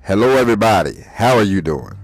Hello, everybody. How are you doing?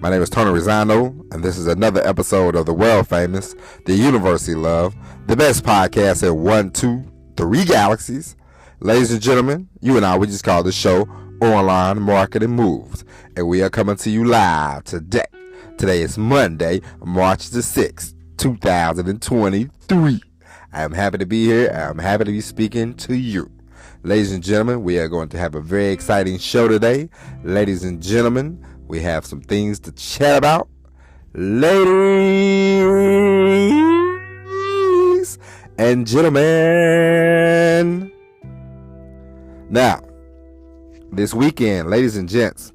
My name is Tony Rosano, and this is another episode of the world famous, the University Love, the best podcast in 1, 2, 3 galaxies. Ladies and gentlemen, you and I, we just call this show Online Marketing Moves, and we are coming to you live today. Today is Monday, March the 6th, 2023. I am happy to be here. I am happy to be speaking to you. Ladies and gentlemen, we are going to have a very exciting show today. Ladies and gentlemen, we have some things to chat about. Ladies and gentlemen. Now, this weekend, ladies and gents,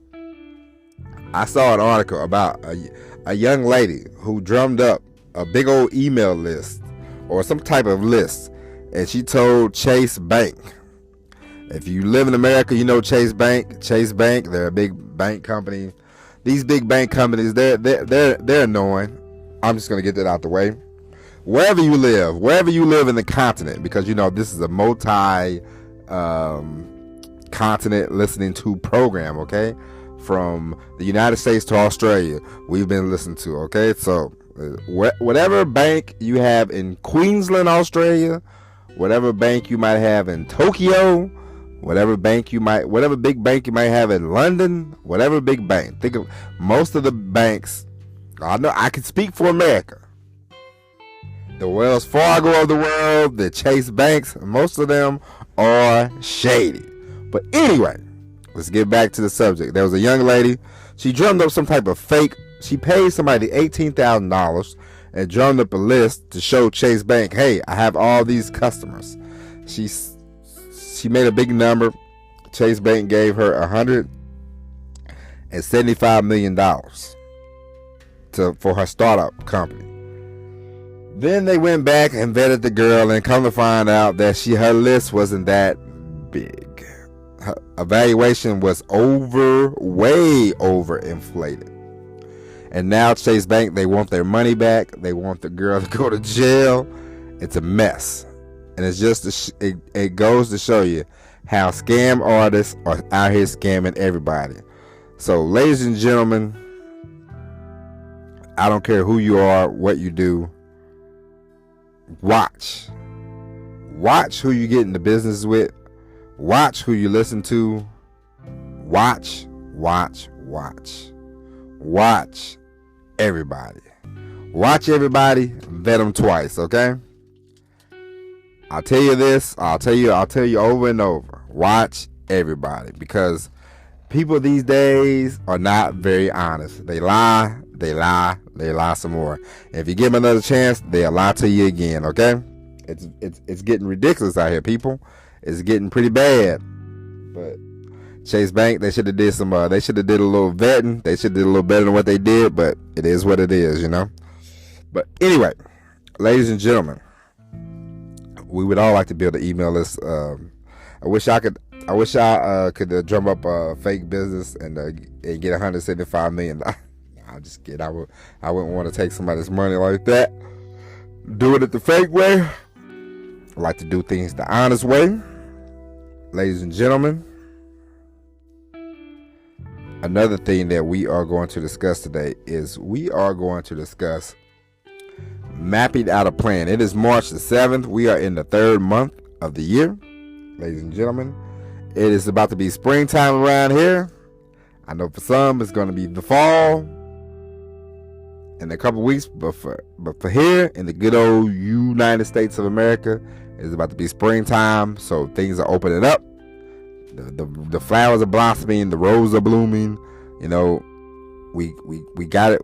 I saw an article about a young lady who drummed up a big old email list or some type of list, and she told Chase Bank. If you live in America, you know Chase Bank. Chase Bank, they're a big bank company. These big bank companies, they're annoying. I'm just gonna get that out the way. Wherever you live in the continent, because you know this is a multi continent listening to program, okay? From the United States to Australia, we've been listening to, okay? So whatever bank you have in Queensland, Australia, whatever bank you might have in Tokyo, whatever big bank you might have in London, whatever big bank. Think of most of the banks. I know I can speak for America. The Wells Fargo of the world, the Chase Banks, most of them are shady. But anyway, let's get back to the subject. There was a young lady. She drummed up some type of fake. She paid somebody $18,000 and drummed up a list to show Chase Bank, hey, I have all these customers. She made a big number. Chase Bank gave her $175 million for her startup company. Then they went back and vetted the girl, and come to find out that her list wasn't that big. Her evaluation was way over inflated. And now Chase Bank, they want their money back. They want the girl to go to jail. It's a mess. And it's just it goes to show you how scam artists are out here scamming everybody. So, ladies and gentlemen, I don't care who you are, what you do. Watch who you get into business with. Watch who you listen to. Watch everybody. Watch everybody. Vet them twice, okay? I'll tell you this. I'll tell you over and over. Watch everybody, because people these days are not very honest. They lie some more. If you give them another chance, they'll lie to you again, okay? It's getting ridiculous out here, people. It's getting pretty bad. But Chase Bank, they should have did a little vetting. They should have did a little better than what they did, but it is what it is, you know? But anyway, ladies and gentlemen, we would all like to build an email list. I wish I could drum up a fake business and get $175 million. I'm just kidding. I wouldn't want to take somebody's money like that. Do it the fake way. I like to do things the honest way. Ladies and gentlemen, another thing that we are going to discuss today is we are going to discuss mapping out a plan. It is March the 7th. We are in the 3rd month of the year. Ladies and gentlemen, it is about to be springtime around here. I know for some it's going to be the fall in a couple weeks, but for here in the good old United States of America, it's about to be springtime, so things are opening up. The flowers are blossoming, the roses are blooming. You know, we got it.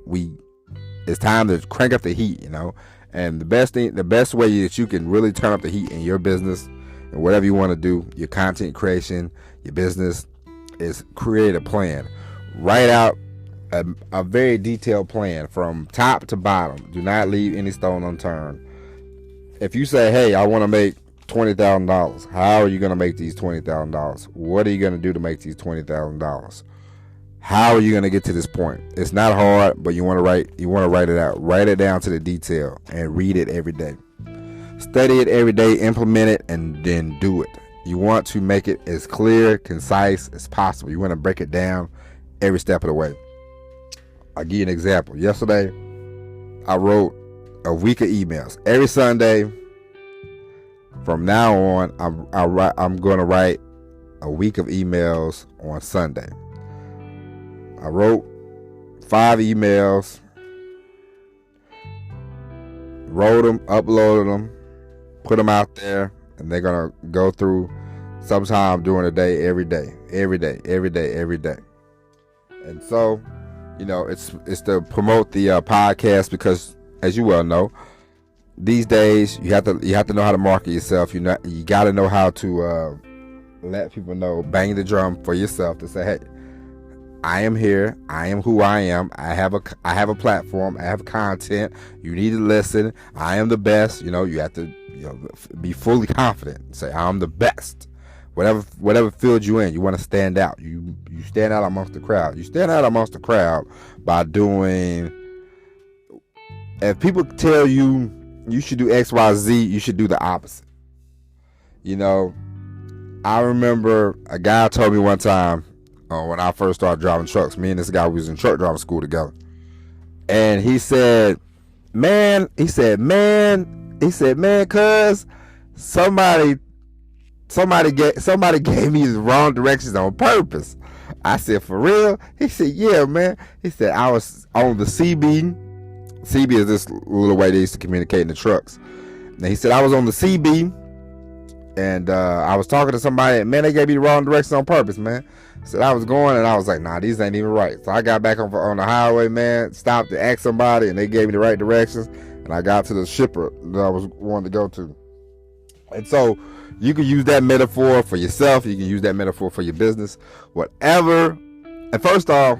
It's time to crank up the heat, you know. And the best way that you can really turn up the heat in your business and whatever you want to do, your content creation, your business, is create a plan. Write out a very detailed plan from top to bottom. Do not leave any stone unturned. If you say, hey, I want to make $20,000, how are you going to make these $20,000? What are you going to do to make these $20,000? How are you going to get to this point? It's not hard, but you want to write it out. Write it down to the detail and read it every day. Study it every day, implement it, and then do it. You want to make it as clear, concise as possible. You want to break it down every step of the way. I'll give you an example. Yesterday, I wrote a week of emails. Every Sunday, from now on, I'm going to write a week of emails on Sunday. I wrote 5 emails, wrote them, uploaded them, put them out there, and they're going to go through sometime during the day, every day. And so, it's to promote the podcast, because, as you well know, these days you have to know how to market yourself. You got to know how to let people know, bang the drum for yourself to say, hey, I am here. I am who I am. I have a platform. I have content. You need to listen. I am the best. You have to be fully confident. Say, I'm the best. Whatever field you're in, you want to stand out. You stand out amongst the crowd. You stand out amongst the crowd by doing. If people tell you should do X, Y, Z, you should do the opposite. I remember a guy told me one time when I first started driving trucks. Me and this guy, we was in truck driving school together, and he said, man, cuz somebody gave me the wrong directions on purpose. I said, for real? He said, yeah, man. He said, I was on the CB. CB is this little way they used to communicate in the trucks. And he said, I was on the CB, and I was talking to somebody, and man, they gave me the wrong directions on purpose, man. So I was going, and I was like, nah, these ain't even right. So I got back on the highway, man, stopped to ask somebody, and they gave me the right directions, and I got to the shipper that I was wanting to go to. And so you can use that metaphor for yourself. You can use that metaphor for your business, whatever. And first off,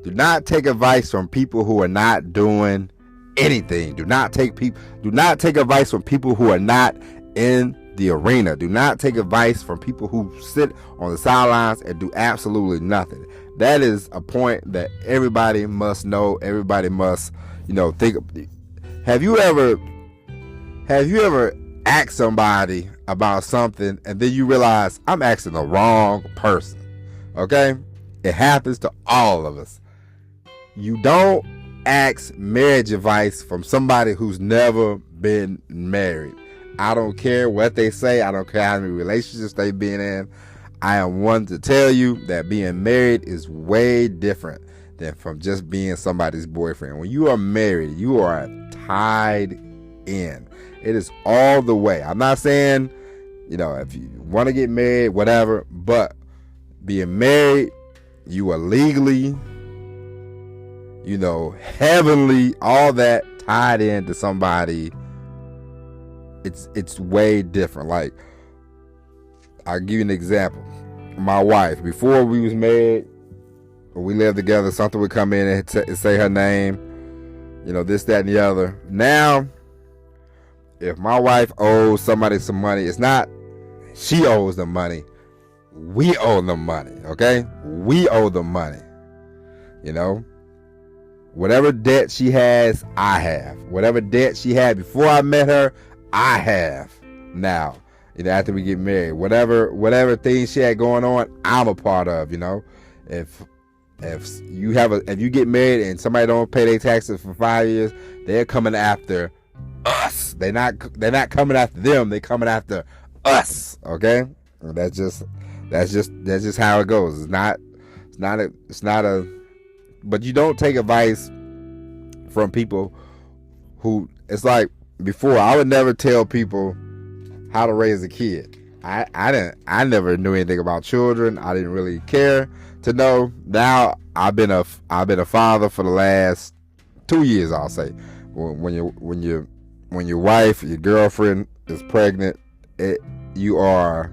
do not take advice from people who are not doing anything. Do not take advice from people who are not in the arena. Do not take advice from people who sit on the sidelines and do absolutely nothing. That is a point that everybody must know. Everybody must, think. Have you ever asked somebody about something and then you realize, I'm asking the wrong person? Okay? It happens to all of us. You don't ask marriage advice from somebody who's never been married. I don't care what they say. I don't care how many relationships they've been in. I am one to tell you that being married is way different than from just being somebody's boyfriend. When you are married, you are tied in. It is all the way. I'm not saying, if you want to get married, whatever, but being married, you are legally, heavenly, all that tied into somebody. It's way different. Like, I'll give you an example. My wife, before we was married, when we lived together, something would come in and say her name, this, that, and the other. Now, if my wife owes somebody some money, it's not she owes them money. We owe them money, okay? We owe them money. Whatever debt she has, I have. Whatever debt she had before I met her, I have now. After we get married, whatever things she had going on, I'm a part of. If you get married and somebody don't pay their taxes for 5 years, they're coming after us. They're not coming after them. They're coming after us. Okay, that's just how it goes. It's not a. But you don't take advice from people who. It's like before. I would never tell people how to raise a kid. I never knew anything about children. I didn't really care to know. Now I've been a father for the last 2 years. I'll say when your wife, your girlfriend is pregnant, you are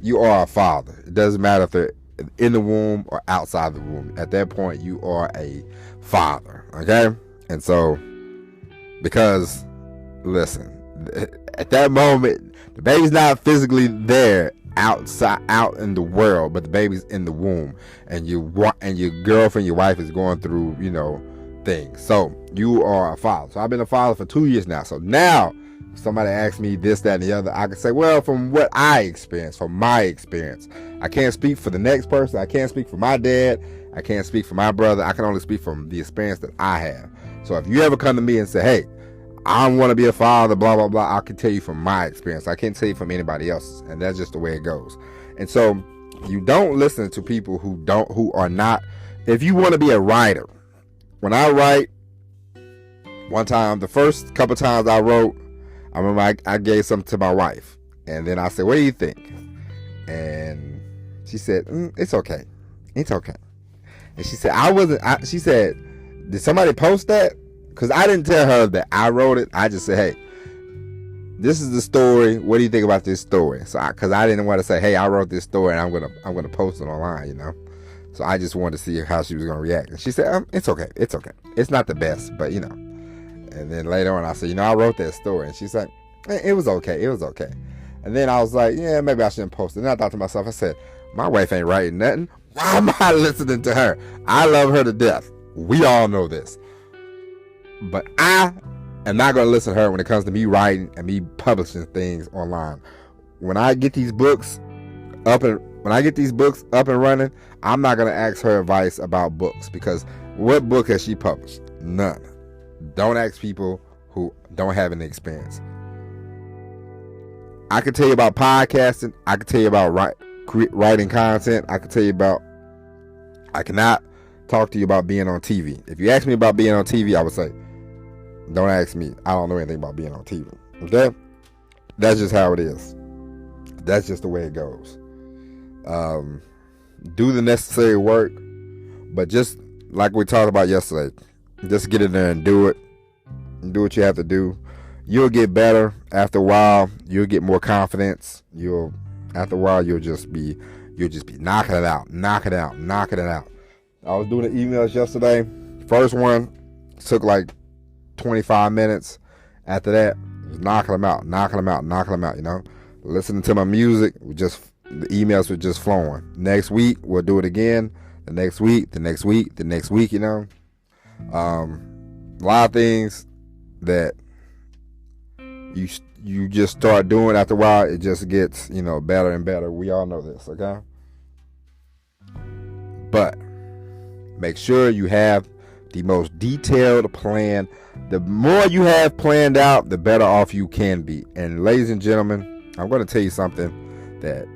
a father. It doesn't matter if they're in the womb or outside the womb. At that point, you are a father. Okay, and so because listen, at that moment, the baby's not physically there outside, out in the world, but the baby's in the womb, and your girlfriend, your wife is going through, things. So you are a father. So I've been a father for 2 years now. So now somebody asks me this, that, and the other, I can say, well, from what I experienced, from my experience. I can't speak for the next person. I can't speak for my dad. I can't speak for my brother. I can only speak from the experience that I have. So if you ever come to me and say, hey, I want to be a father, blah, blah, blah, I can tell you from my experience. I can't tell you from anybody else's. And that's just the way it goes. And so you don't listen to people who are not. If you want to be a writer, when I write, one time, the first couple times I wrote, I remember I gave something to my wife. And then I said, what do you think? And she said, it's okay. It's okay. And she said, she said, did somebody post that? Because I didn't tell her that I wrote it. I just said, hey, this is the story. What do you think about this story? So, because I didn't want to say, hey, I wrote this story and I'm gonna post it online, you know. So I just wanted to see how she was gonna react. And she said, it's okay. It's okay. It's not the best, but you know. And then later on, I said, I wrote that story. And she's like, it was okay. It was okay. And then I was like, yeah, maybe I shouldn't post it. And I thought to myself, I said, my wife ain't writing nothing. Why am I listening to her? I love her to death. We all know this. But I am not going to listen to her when it comes to me writing and me publishing things online. When I get these books up and running, I'm not going to ask her advice about books, because what book has she published? None. Don't ask people who don't have any experience. I can tell you about podcasting. I can tell you about writing content. I cannot talk to you about being on TV. If you ask me about being on TV, I would say, don't ask me. I don't know anything about being on TV. Okay? That's just how it is. That's just the way it goes. Do the necessary work, but just like we talked about yesterday, just get in there and do it. Do what you have to do. You'll get better after a while. You'll get more confidence. After a while, you'll just be knocking it out. I was doing the emails yesterday. First one took like 25 minutes. After that, just knocking them out, you know. Listening to my music, the emails were just flowing. Next week, we'll do it again. The next week, you know. A lot of things that you just start doing after a while, it just gets, better and better. We all know this, okay? But make sure you have the most detailed plan. The more you have planned out, the better off you can be. And ladies and gentlemen, I'm going to tell you something that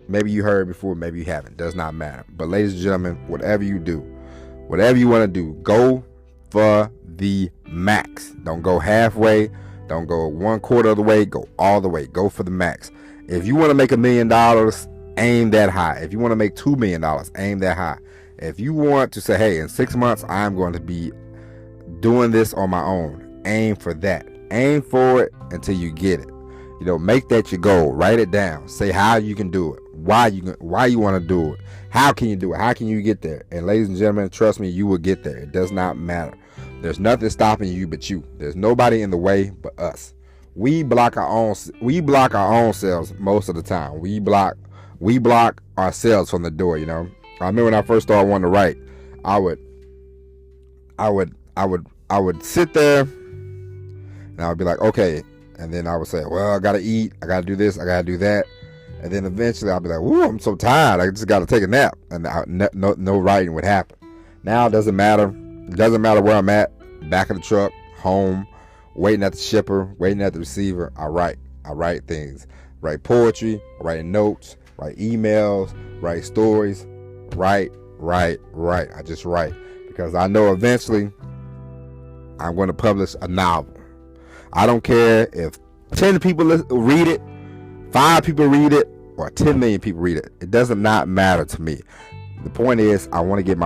maybe you heard before, maybe you haven't. Does not matter. But ladies and gentlemen, whatever you do, whatever you want to do, go for the max. Don't go halfway. Don't go 1/4 of the way. Go all the way. Go for the max. If you want to make $1 million, aim that high. If you want to make $2 million, aim that high. If you want to say, hey, in 6 months, I'm going to be doing this on my own, aim for that. Aim for it until you get it. Make that your goal. Write it down. Say how you can do it. Why you want to do it. How can you do it? How can you get there? And ladies and gentlemen, trust me, you will get there. It does not matter. There's nothing stopping you but you. There's nobody in the way but us. We block our own selves most of the time. We block ourselves from the door, I remember when I first started wanting to write, I would sit there and I would be like, okay. And then I would say, well, I got to eat. I got to do this. I got to do that. And then eventually I'll be like, ooh, I'm so tired. I just got to take a nap. And no writing would happen. Now it doesn't matter. It doesn't matter where I'm at. Back of the truck, home, waiting at the shipper, waiting at the receiver. I write things. Write poetry, write notes, write emails, write stories. Write. I just write. Because I know eventually I'm going to publish a novel. I don't care if 10 people read it, 5 people read it, or 10 million people read it. It does not matter to me. The point is, I want to get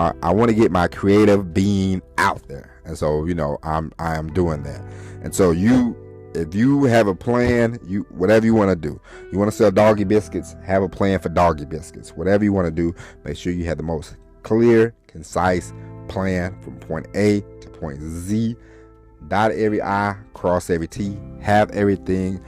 my creative being out there, and so I am doing that. And so if you have a plan, whatever you want to do, you want to sell doggy biscuits, have a plan for doggy biscuits. Whatever you want to do, make sure you have the most clear, concise plan from point A to point Z. Dot every I, cross every T, have everything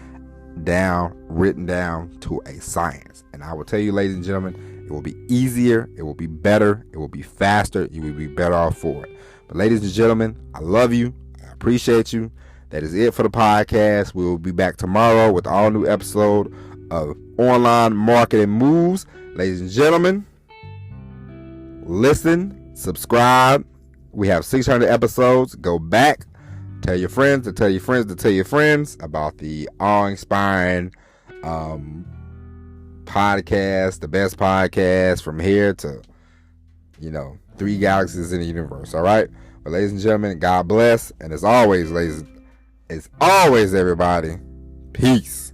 written down to a science. And I will tell you, ladies and gentlemen, it will be easier, it will be better, it will be faster, you will be better off for it. But ladies and gentlemen, I love you, I appreciate you. That is it for the podcast. We will be back tomorrow with all new episode of Online Marketing Moves. Ladies and gentlemen, listen, subscribe. We have 600 episodes. Go back. Tell your friends to tell your friends to tell your friends about the awe-inspiring podcast, the best podcast from here to, 3 galaxies in the universe. All right? But ladies and gentlemen, God bless. And as always, everybody, peace.